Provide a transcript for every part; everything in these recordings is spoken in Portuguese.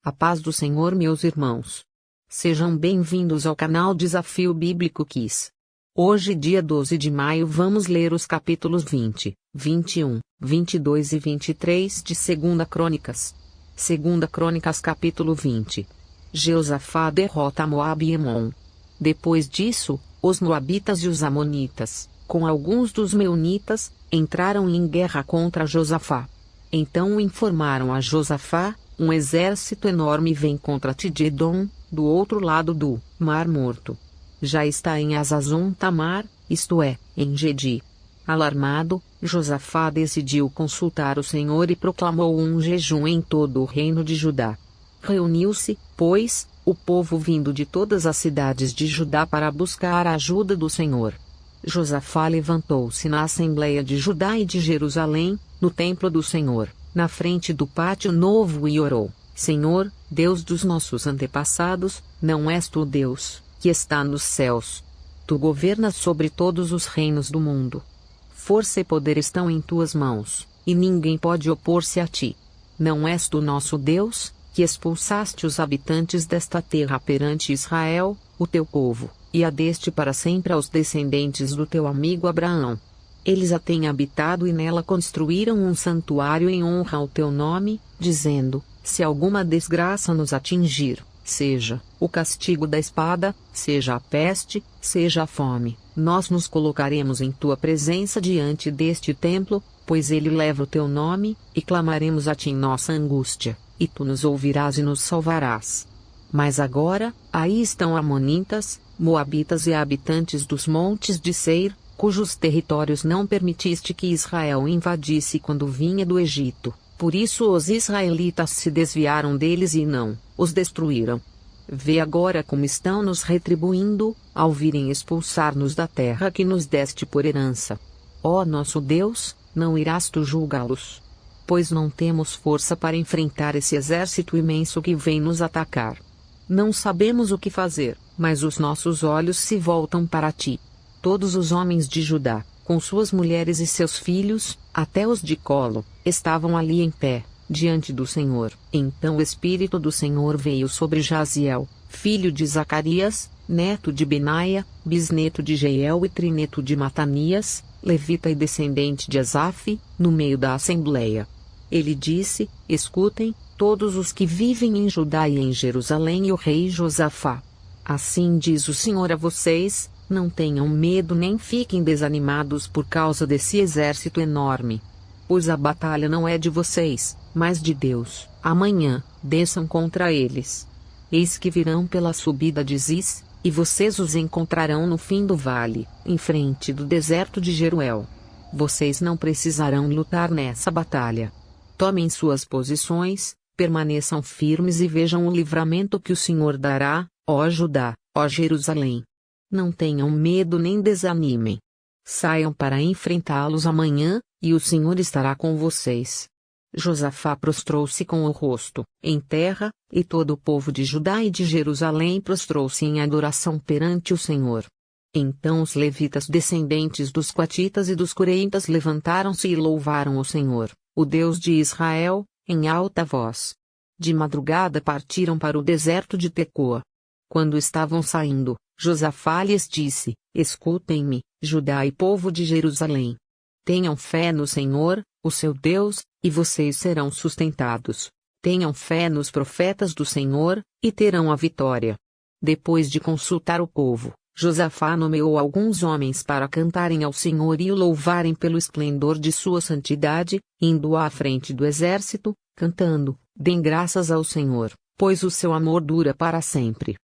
A paz do Senhor, meus irmãos. Sejam bem-vindos ao canal Desafio Bíblico Kiss. Hoje, dia 12 de maio, vamos ler os capítulos 20, 21, 22 e 23 de 2 Crônicas. 2 Crônicas capítulo 20. Jeosafá derrota Moabe e Emon. Depois disso, os Moabitas e os Amonitas, com alguns dos Meunitas, entraram em guerra contra Josafá. Então informaram a Josafá: um exército enorme vem contra ti de Edom, do outro lado do Mar Morto. Já está em Hazazon Tamar, isto é, em Gedi. Alarmado, Josafá decidiu consultar o Senhor e proclamou um jejum em todo o reino de Judá. Reuniu-se, pois, o povo vindo de todas as cidades de Judá para buscar a ajuda do Senhor. Josafá levantou-se na Assembleia de Judá e de Jerusalém, no templo do Senhor, na frente do pátio novo, e orou: Senhor, Deus dos nossos antepassados, não és tu Deus, que está nos céus? Tu governas sobre todos os reinos do mundo. Força e poder estão em tuas mãos, e ninguém pode opor-se a ti. Não és tu nosso Deus, que expulsaste os habitantes desta terra perante Israel, o teu povo, e a deste para sempre aos descendentes do teu amigo Abraão. Eles a têm habitado e nela construíram um santuário em honra ao teu nome, dizendo: se alguma desgraça nos atingir, seja o castigo da espada, seja a peste, seja a fome, nós nos colocaremos em tua presença diante deste templo, pois ele leva o teu nome, e clamaremos a ti em nossa angústia, e tu nos ouvirás e nos salvarás. Mas agora, aí estão Amonitas, Moabitas e habitantes dos montes de Seir, cujos territórios não permitiste que Israel invadisse quando vinha do Egito. Por isso os israelitas se desviaram deles e não os destruíram. Vê agora como estão nos retribuindo, ao virem expulsar-nos da terra que nos deste por herança. Ó nosso Deus, não irás tu julgá-los? Pois não temos força para enfrentar esse exército imenso que vem nos atacar. Não sabemos o que fazer, mas os nossos olhos se voltam para ti. Todos os homens de Judá, com suas mulheres e seus filhos, até os de colo, estavam ali em pé, diante do Senhor. Então o Espírito do Senhor veio sobre Jaziel, filho de Zacarias, neto de Benaia, bisneto de Jeiel e trineto de Matanias, levita e descendente de Asaf, no meio da assembleia. Ele disse: escutem, todos os que vivem em Judá e em Jerusalém, e o rei Josafá. Assim diz o Senhor a vocês: não tenham medo nem fiquem desanimados por causa desse exército enorme. Pois a batalha não é de vocês, mas de Deus. Amanhã, desçam contra eles. Eis que virão pela subida de Ziz, e vocês os encontrarão no fim do vale, em frente do deserto de Jeruel. Vocês não precisarão lutar nessa batalha. Tomem suas posições, permaneçam firmes e vejam o livramento que o Senhor dará, ó Judá, ó Jerusalém. Não tenham medo nem desanimem. Saiam para enfrentá-los amanhã, e o Senhor estará com vocês. Josafá prostrou-se com o rosto em terra, e todo o povo de Judá e de Jerusalém prostrou-se em adoração perante o Senhor. Então os levitas descendentes dos coatitas e dos coreitas levantaram-se e louvaram o Senhor, o Deus de Israel, em alta voz. De madrugada partiram para o deserto de Tecoa. Quando estavam saindo, Josafá lhes disse: escutem-me, Judá e povo de Jerusalém. Tenham fé no Senhor, o seu Deus, e vocês serão sustentados. Tenham fé nos profetas do Senhor, e terão a vitória. Depois de consultar o povo, Josafá nomeou alguns homens para cantarem ao Senhor e o louvarem pelo esplendor de sua santidade, indo à frente do exército, cantando: deem graças ao Senhor, pois o seu amor dura para sempre.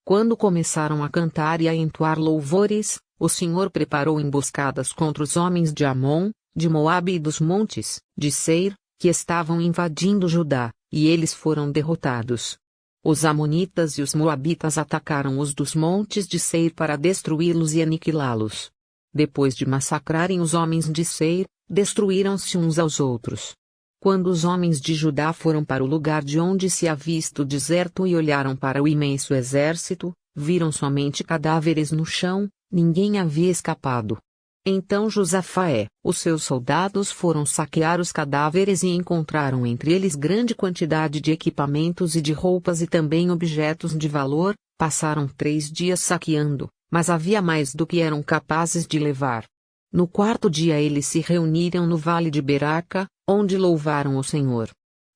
Quando começaram a cantar e a entoar louvores, o Senhor preparou emboscadas contra os homens de Amon, de Moabe e dos montes de Seir, que estavam invadindo Judá, e eles foram derrotados. Os Amonitas e os Moabitas atacaram os dos montes de Seir para destruí-los e aniquilá-los. Depois de massacrarem os homens de Seir, destruíram-se uns aos outros. Quando os homens de Judá foram para o lugar de onde se avista o deserto e olharam para o imenso exército, viram somente cadáveres no chão, ninguém havia escapado. Então Josafá e os seus soldados foram saquear os cadáveres e encontraram entre eles grande quantidade de equipamentos e de roupas e também objetos de valor. Passaram 3 dias saqueando, mas havia mais do que eram capazes de levar. No 4º dia eles se reuniram no vale de Beraca, onde louvaram o Senhor.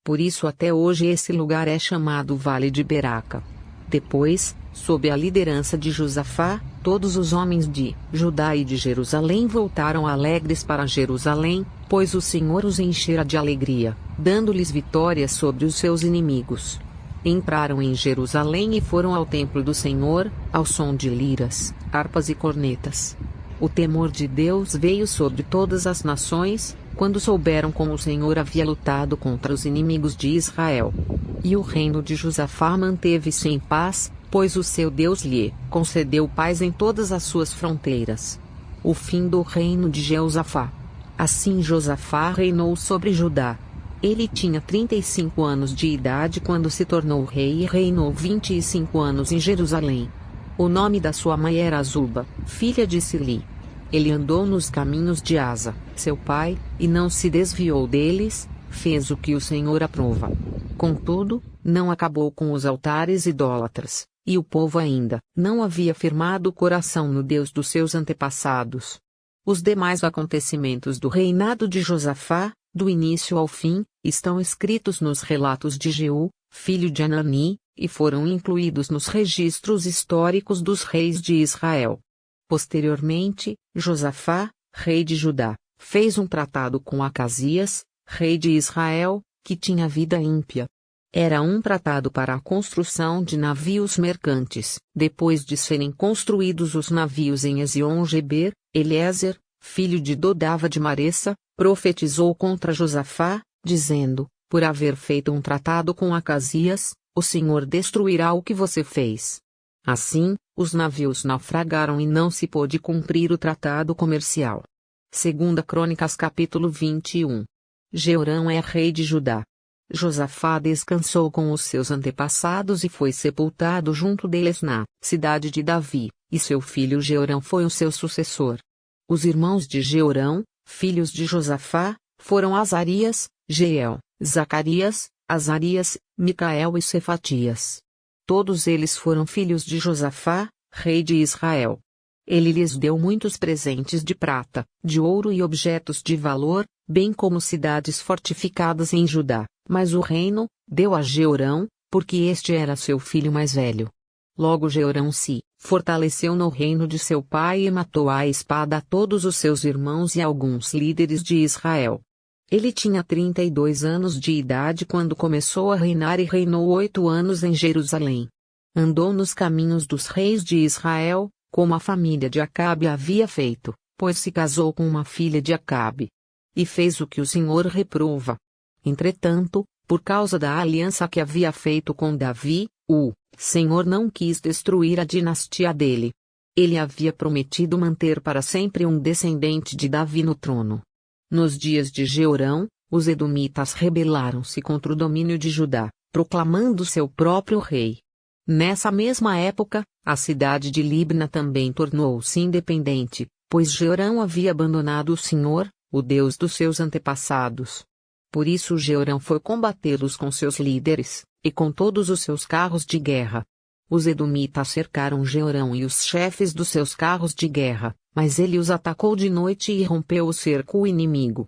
Por isso até hoje esse lugar é chamado Vale de Beraca. Depois, sob a liderança de Josafá, todos os homens de Judá e de Jerusalém voltaram alegres para Jerusalém, pois o Senhor os enchera de alegria, dando-lhes vitória sobre os seus inimigos. Entraram em Jerusalém e foram ao templo do Senhor, ao som de liras, harpas e cornetas. O temor de Deus veio sobre todas as nações, quando souberam como o Senhor havia lutado contra os inimigos de Israel. E o reino de Josafá manteve-se em paz, pois o seu Deus lhe concedeu paz em todas as suas fronteiras. O fim do reino de Josafá. Assim Josafá reinou sobre Judá. Ele tinha 35 anos de idade quando se tornou rei e reinou 25 anos em Jerusalém. O nome da sua mãe era Azuba, filha de Sili. Ele andou nos caminhos de Asa, seu pai, e não se desviou deles, fez o que o Senhor aprova. Contudo, não acabou com os altares idólatras, e o povo ainda não havia firmado o coração no Deus dos seus antepassados. Os demais acontecimentos do reinado de Josafá, do início ao fim, estão escritos nos relatos de Jeú, filho de Anani, e foram incluídos nos registros históricos dos reis de Israel. Posteriormente, Josafá, rei de Judá, fez um tratado com Acasias, rei de Israel, que tinha vida ímpia. Era um tratado para a construção de navios mercantes. Depois de serem construídos os navios em Ezion-Geber, Eliezer, filho de Dodava de Maressa, profetizou contra Josafá, dizendo: por haver feito um tratado com Acasias, o Senhor destruirá o que você fez. Assim, os navios naufragaram e não se pôde cumprir o tratado comercial. 2 Crônicas capítulo 21. Jeorão é rei de Judá. Josafá descansou com os seus antepassados e foi sepultado junto deles na cidade de Davi, e seu filho Jeorão foi o seu sucessor. Os irmãos de Jeorão, filhos de Josafá, foram Azarias, Jeiel, Zacarias, Azarias, Micael e Cefatias. Todos eles foram filhos de Josafá, rei de Israel. Ele lhes deu muitos presentes de prata, de ouro e objetos de valor, bem como cidades fortificadas em Judá, mas o reino deu a Jeorão, porque este era seu filho mais velho. Logo Jeorão se fortaleceu no reino de seu pai e matou à espada todos os seus irmãos e alguns líderes de Israel. Ele tinha 32 anos de idade quando começou a reinar e reinou 8 anos em Jerusalém. Andou nos caminhos dos reis de Israel, como a família de Acabe havia feito, pois se casou com uma filha de Acabe. E fez o que o Senhor reprova. Entretanto, por causa da aliança que havia feito com Davi, o Senhor não quis destruir a dinastia dele. Ele havia prometido manter para sempre um descendente de Davi no trono. Nos dias de Jeorão, os edomitas rebelaram-se contra o domínio de Judá, proclamando seu próprio rei. Nessa mesma época, a cidade de Libna também tornou-se independente, pois Jeorão havia abandonado o Senhor, o Deus dos seus antepassados. Por isso Jeorão foi combatê-los com seus líderes, e com todos os seus carros de guerra. Os edomitas cercaram Jeorão e os chefes dos seus carros de guerra, mas ele os atacou de noite e rompeu o cerco inimigo.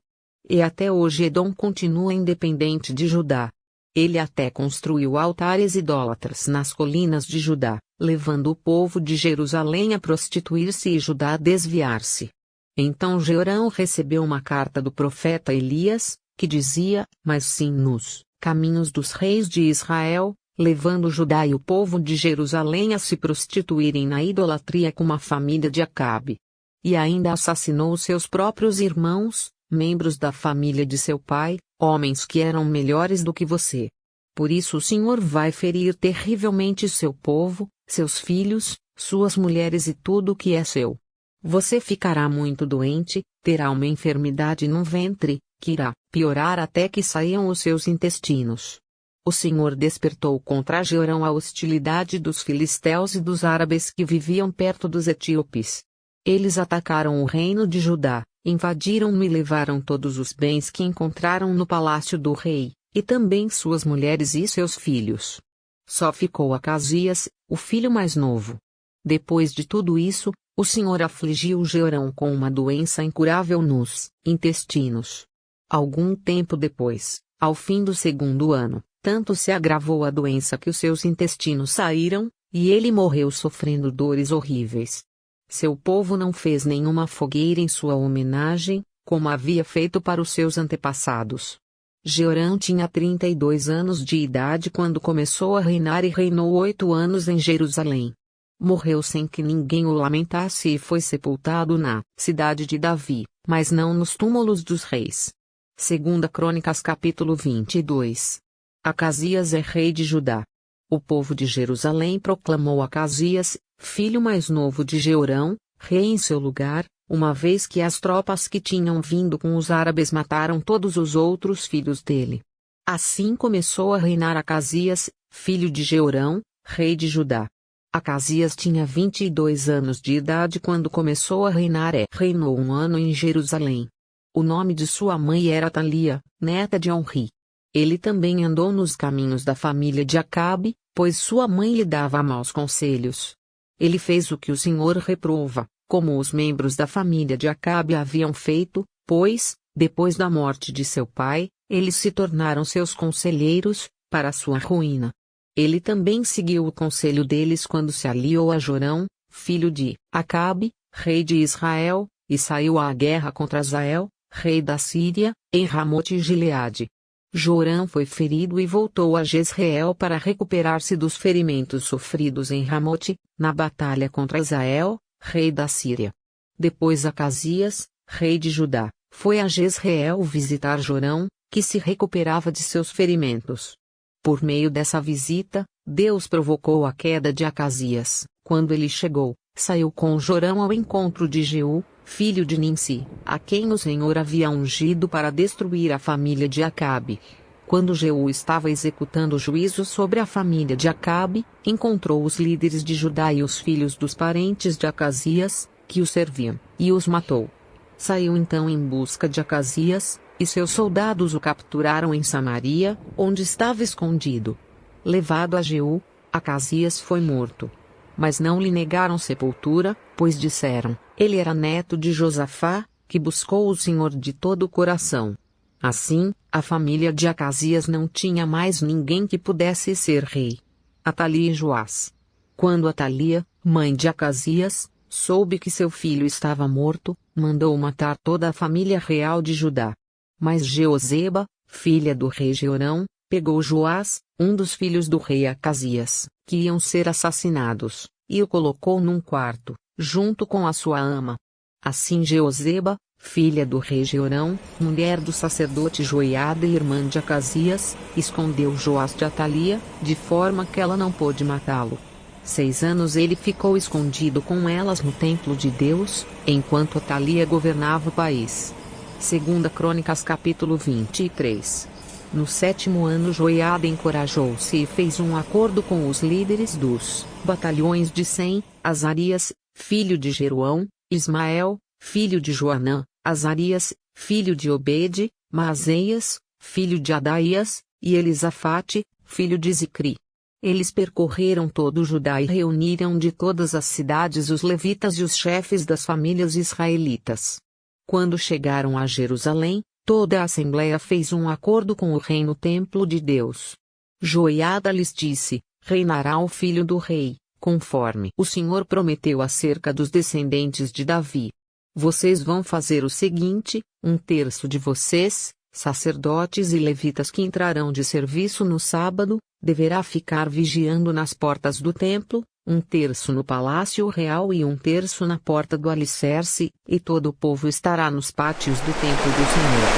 E até hoje Edom continua independente de Judá. Ele até construiu altares idólatras nas colinas de Judá, levando o povo de Jerusalém a prostituir-se e Judá a desviar-se. Então Jeorão recebeu uma carta do profeta Elias, que dizia: mas sim nos caminhos dos reis de Israel, levando Judá e o povo de Jerusalém a se prostituírem na idolatria como a família de Acabe. E ainda assassinou seus próprios irmãos, membros da família de seu pai, homens que eram melhores do que você. Por isso o Senhor vai ferir terrivelmente seu povo, seus filhos, suas mulheres e tudo o que é seu. Você ficará muito doente, terá uma enfermidade no ventre, que irá piorar até que saiam os seus intestinos. O Senhor despertou contra Jeorão a hostilidade dos filisteus e dos árabes que viviam perto dos etíopes. Eles atacaram o reino de Judá, invadiram-no e levaram todos os bens que encontraram no palácio do rei, e também suas mulheres e seus filhos. Só ficou Acasias, o filho mais novo. Depois de tudo isso, o Senhor afligiu Jeorão com uma doença incurável nos intestinos. Algum tempo depois, ao fim do 2º ano, tanto se agravou a doença que os seus intestinos saíram, e ele morreu sofrendo dores horríveis. Seu povo não fez nenhuma fogueira em sua homenagem, como havia feito para os seus antepassados. Jeorão tinha 32 anos de idade quando começou a reinar e reinou 8 anos em Jerusalém. Morreu sem que ninguém o lamentasse e foi sepultado na cidade de Davi, mas não nos túmulos dos reis. 2 Crônicas capítulo 22. Acasias é rei de Judá. O povo de Jerusalém proclamou Acasias, filho mais novo de Jeorão, rei em seu lugar, uma vez que as tropas que tinham vindo com os árabes mataram todos os outros filhos dele. Assim começou a reinar Acasias, filho de Jeorão, rei de Judá. Acasias tinha 22 anos de idade quando começou a reinar e reinou 1 ano em Jerusalém. O nome de sua mãe era Atalia, neta de Onri. Ele também andou nos caminhos da família de Acabe, pois sua mãe lhe dava maus conselhos. Ele fez o que o Senhor reprova, como os membros da família de Acabe haviam feito, pois, depois da morte de seu pai, eles se tornaram seus conselheiros, para sua ruína. Ele também seguiu o conselho deles quando se aliou a Jorão, filho de Acabe, rei de Israel, e saiu à guerra contra Azael, rei da Síria, em Ramote Gileade. Jorão foi ferido e voltou a Jezreel para recuperar-se dos ferimentos sofridos em Ramote, na batalha contra Azael, rei da Síria. Depois Acasias, rei de Judá, foi a Jezreel visitar Jorão, que se recuperava de seus ferimentos. Por meio dessa visita, Deus provocou a queda de Acasias. Quando ele chegou, saiu com Jorão ao encontro de Jeú, filho de Nimsi, a quem o Senhor havia ungido para destruir a família de Acabe. Quando Jeú estava executando o juízo sobre a família de Acabe, encontrou os líderes de Judá e os filhos dos parentes de Acasias, que o serviam, e os matou. Saiu então em busca de Acasias, e seus soldados o capturaram em Samaria, onde estava escondido. Levado a Jeú, Acasias foi morto. Mas não lhe negaram sepultura, pois disseram: ele era neto de Josafá, que buscou o Senhor de todo o coração. Assim, a família de Acasias não tinha mais ninguém que pudesse ser rei. Atalia e Joás. Quando Atalia, mãe de Acasias, soube que seu filho estava morto, mandou matar toda a família real de Judá. Mas Jeozeba, filha do rei Jeorão, pegou Joás, um dos filhos do rei Acasias, que iam ser assassinados, e o colocou num quarto, junto com a sua ama. Assim Jeozeba, filha do rei Jeorão, mulher do sacerdote Joiada e irmã de Acasias, escondeu Joás de Atalia, de forma que ela não pôde matá-lo. 6 anos ele ficou escondido com elas no templo de Deus, enquanto Atalia governava o país. 2 Crônicas capítulo 23. No 7º ano Joiada encorajou-se e fez um acordo com os líderes dos batalhões de Sem, Azarias, filho de Jeroão, Ismael, filho de Joanã, Azarias, filho de Obede, Maazéias, filho de Adaías, e Elisafate, filho de Zicri. Eles percorreram todo o Judá e reuniram de todas as cidades os levitas e os chefes das famílias israelitas. Quando chegaram a Jerusalém, toda a assembleia fez um acordo com o rei no templo de Deus. Joiada lhes disse: reinará o filho do rei, conforme o Senhor prometeu acerca dos descendentes de Davi. Vocês vão fazer o seguinte: 1/3 de vocês, sacerdotes e levitas que entrarão de serviço no sábado, deverá ficar vigiando nas portas do templo, 1/3 no palácio real e 1/3 na porta do alicerce, e todo o povo estará nos pátios do templo do Senhor.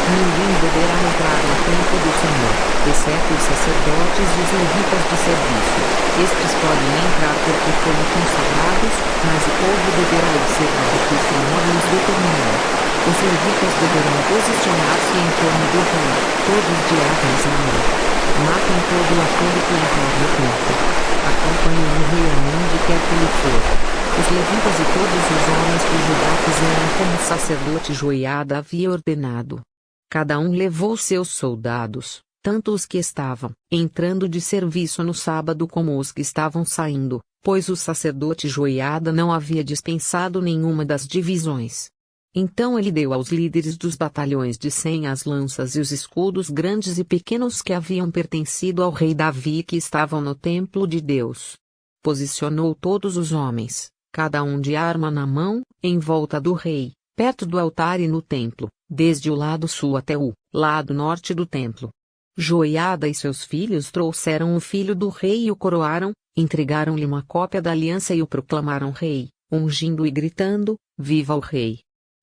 Ninguém deverá entrar no templo do Senhor, exceto os sacerdotes e os levitas de serviço. Estes podem entrar porque foram consagrados, mas o povo deverá observar o que o Senhor lhes determinou. Os levitas deverão posicionar-se em torno do rei, todos de armas na mão. Matem todo aquele que entrar no templo. Acompanhem o rei aonde quer que ele for. Os levitas e todos os homens de Judá fizeram como o sacerdote Joiada havia ordenado. Cada um levou seus soldados, tanto os que estavam entrando de serviço no sábado como os que estavam saindo, pois o sacerdote Joiada não havia dispensado nenhuma das divisões. Então ele deu aos líderes dos batalhões de 100 as lanças e os escudos grandes e pequenos que haviam pertencido ao rei Davi e que estavam no templo de Deus. Posicionou todos os homens, cada um de arma na mão, em volta do rei, perto do altar e no templo, desde o lado sul até o lado norte do templo. Joiada e seus filhos trouxeram o filho do rei e o coroaram, entregaram-lhe uma cópia da aliança e o proclamaram rei, ungindo e gritando: Viva o rei!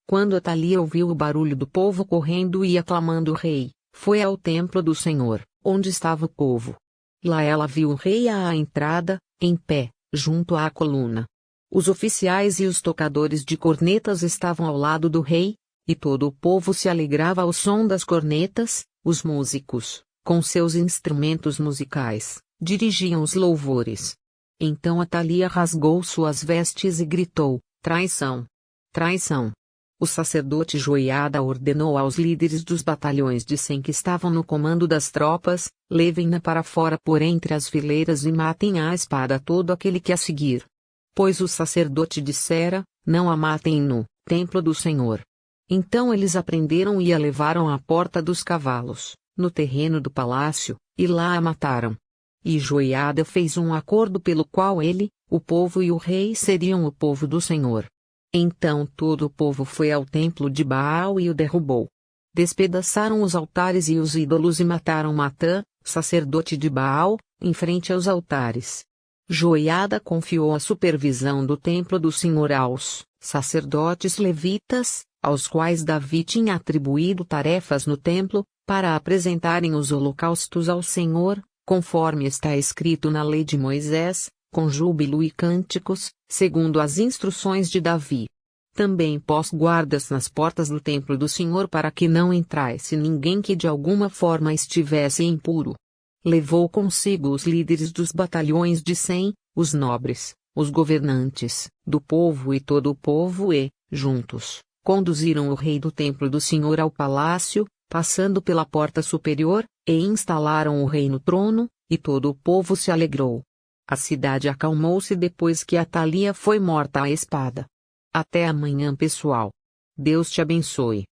Quando Atalia ouviu o barulho do povo correndo e aclamando o rei, foi ao templo do Senhor, onde estava o povo. Lá ela viu o rei à entrada, em pé, junto à coluna. Os oficiais e os tocadores de cornetas estavam ao lado do rei, e todo o povo se alegrava ao som das cornetas. Os músicos, com seus instrumentos musicais, dirigiam os louvores. Então Atalia rasgou suas vestes e gritou: Traição! Traição! O sacerdote Joiada ordenou aos líderes dos batalhões de 100 que estavam no comando das tropas: levem-na para fora por entre as fileiras e matem à espada todo aquele que a seguir. Pois o sacerdote dissera: não a matem no templo do Senhor. Então eles a prenderam e a levaram à porta dos cavalos, no terreno do palácio, e lá a mataram. E Joiada fez um acordo pelo qual ele, o povo e o rei seriam o povo do Senhor. Então todo o povo foi ao templo de Baal e o derrubou. Despedaçaram os altares e os ídolos e mataram Matã, sacerdote de Baal, em frente aos altares. Joiada confiou a supervisão do templo do Senhor aos sacerdotes levitas, aos quais Davi tinha atribuído tarefas no templo, para apresentarem os holocaustos ao Senhor, conforme está escrito na lei de Moisés, com júbilo e cânticos, segundo as instruções de Davi. Também pôs guardas nas portas do templo do Senhor para que não entrasse ninguém que de alguma forma estivesse impuro. Levou consigo os líderes dos batalhões de 100, os nobres, os governantes, do povo e todo o povo e, juntos, conduziram o rei do templo do Senhor ao palácio, passando pela porta superior, e instalaram o rei no trono, e todo o povo se alegrou. A cidade acalmou-se depois que Atalia foi morta à espada. Até amanhã, pessoal. Deus te abençoe.